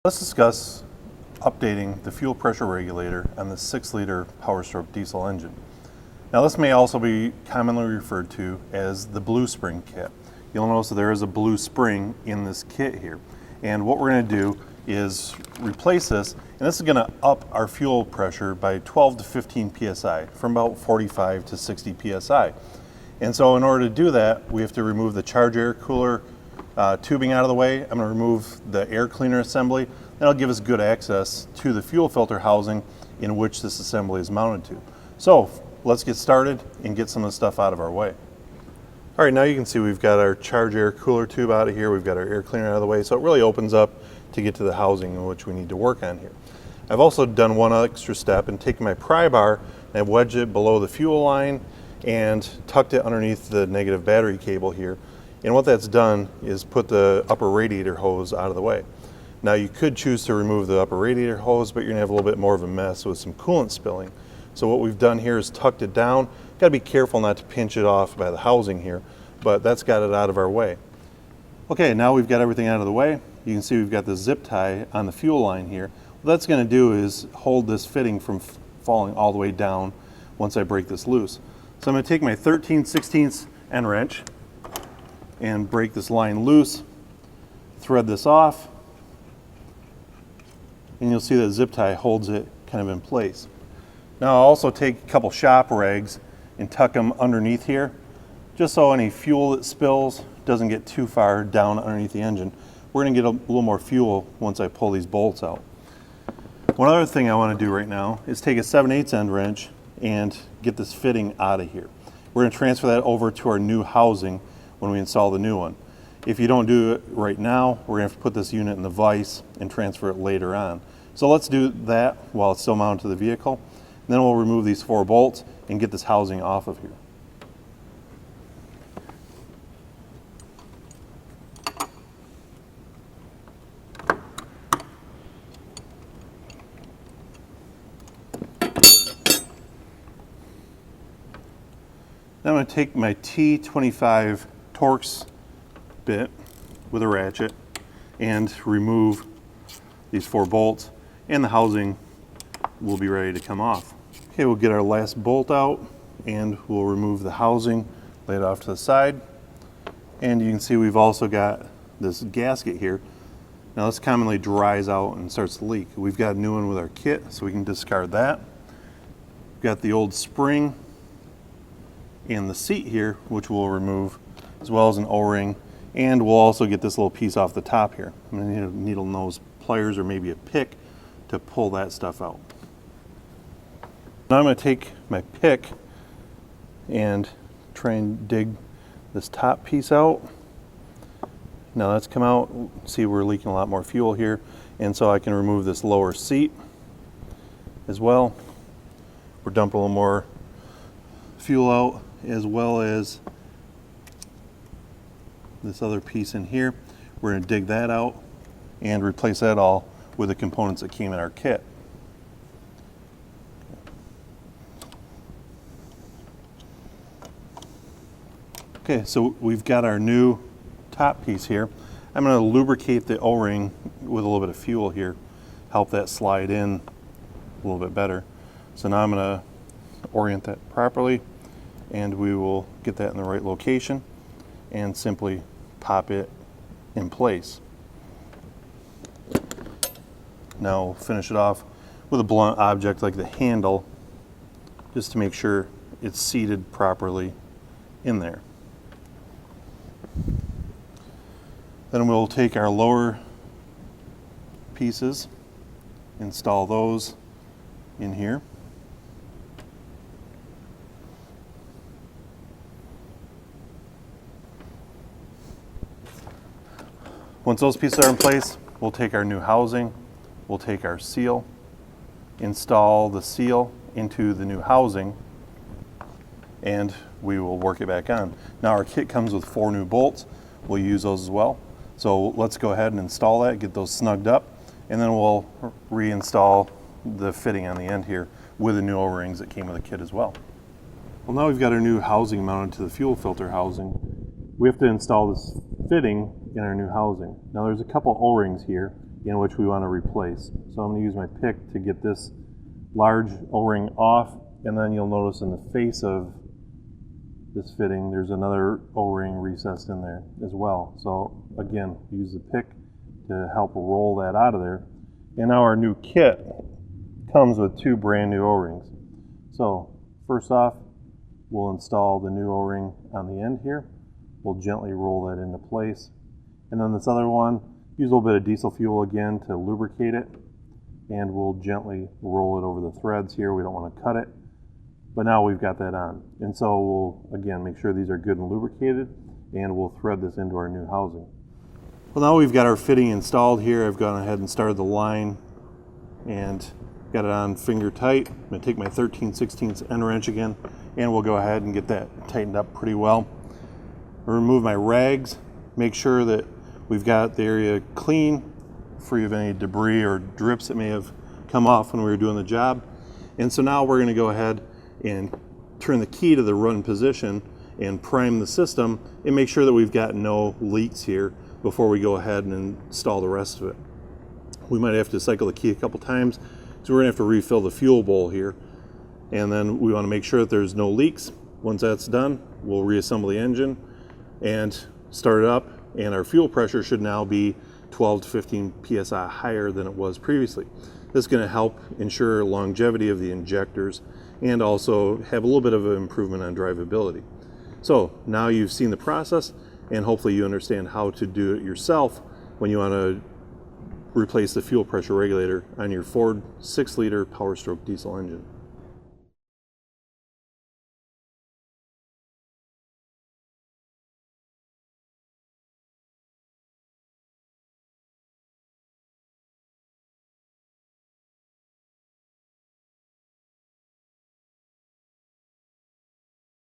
Let's discuss updating the fuel pressure regulator on the 6-liter Powerstroke diesel engine. Now this may also be commonly referred to as the blue spring kit. You'll notice that there is a blue spring in this kit here. And what we're going to do is replace this, and this is going to up our fuel pressure by 12 to 15 psi, from about 45 to 60 psi. And so in order to do that, we have to remove the charge air cooler tubing out of the way. I'm going to remove the air cleaner assembly. That'll give us good access to the fuel filter housing in which this assembly is mounted to. So let's get started and get some of the stuff out of our way. All right, now you can see we've got our charge air cooler tube out of here. We've got our air cleaner out of the way. So it really opens up to get to the housing in which we need to work on here. I've also done one extra step and taken my pry bar and I've wedged it below the fuel line and tucked it underneath the negative battery cable here. And what that's done is put the upper radiator hose out of the way. Now you could choose to remove the upper radiator hose, but you're gonna have a little bit more of a mess with some coolant spilling. So what we've done here is tucked it down. Got to be careful not to pinch it off by the housing here, but that's got it out of our way. Okay, now we've got everything out of the way. You can see we've got the zip tie on the fuel line here. What that's gonna do is hold this fitting from falling all the way down once I break this loose. So I'm gonna take my 13/16 end wrench and break this line loose, thread this off, and you'll see that zip tie holds it kind of in place. Now I'll also take a couple shop rags and tuck them underneath here, just so any fuel that spills doesn't get too far down underneath the engine. We're gonna get a little more fuel once I pull these bolts out. One other thing I wanna do right now is take a 7/8 end wrench and get this fitting out of here. We're gonna transfer that over to our new housing when we install the new one. If you don't do it right now, we're gonna have to put this unit in the vise and transfer it later on. So let's do that while it's still mounted to the vehicle. Then we'll remove these 4 bolts and get this housing off of here. Now I'm going to take my T25 Torx bit with a ratchet and remove these 4 bolts, and the housing will be ready to come off. Okay, we'll get our last bolt out and we'll remove the housing, lay it off to the side. And you can see we've also got this gasket here. Now this commonly dries out and starts to leak. We've got a new one with our kit, so we can discard that. We've got the old spring and the seat here, which we'll remove, as well as an O-ring, and we'll also get this little piece off the top here. I'm gonna need a needle nose pliers or maybe a pick to pull that stuff out. Now I'm gonna take my pick and try and dig this top piece out. Now that's come out. See, we're leaking a lot more fuel here, and so I can remove this lower seat as well. We're dumping a little more fuel out, as well as this other piece in here. We're going to dig that out and replace that all with the components that came in our kit. Okay, so we've got our new top piece here. I'm going to lubricate the O-ring with a little bit of fuel here, help that slide in a little bit better. So now I'm going to orient that properly, and we will get that in the right location and simply pop it in place. Now we'll finish it off with a blunt object like the handle, just to make sure it's seated properly in there. Then we'll take our lower pieces, install those in here. Once those pieces are in place, we'll take our new housing, we'll take our seal, install the seal into the new housing, and we will work it back on. Now our kit comes with 4 new bolts. We'll use those as well. So let's go ahead and install that, get those snugged up, and then we'll reinstall the fitting on the end here with the new O-rings that came with the kit as well. Well, now we've got our new housing mounted to the fuel filter housing. We have to install this fitting in our new housing. Now there's a couple O-rings here in which we want to replace. So I'm going to use my pick to get this large O-ring off, and then you'll notice in the face of this fitting there's another O-ring recessed in there as well. So again, use the pick to help roll that out of there. And now our new kit comes with 2 brand new O-rings. So first off, we'll install the new O-ring on the end here. We'll gently roll that into place. And then this other one, use a little bit of diesel fuel again to lubricate it. And we'll gently roll it over the threads here. We don't want to cut it. But now we've got that on. And so we'll, again, make sure these are good and lubricated, and we'll thread this into our new housing. Well, now we've got our fitting installed here. I've gone ahead and started the line and got it on finger tight. I'm going to take my 13/16 end wrench again, and we'll go ahead and get that tightened up pretty well. I'll remove my rags, make sure that we've got the area clean, free of any debris or drips that may have come off when we were doing the job. And so now we're going to go ahead and turn the key to the run position and prime the system and make sure that we've got no leaks here before we go ahead and install the rest of it. We might have to cycle the key a couple times, so we're going to have to refill the fuel bowl here, and then we want to make sure that there's no leaks. Once that's done, we'll reassemble the engine and start it up, and our fuel pressure should now be 12 to 15 psi higher than it was previously. This is going to help ensure longevity of the injectors and also have a little bit of an improvement on drivability. So now you've seen the process, and hopefully you understand how to do it yourself when you want to replace the fuel pressure regulator on your Ford 6-liter Powerstroke diesel engine.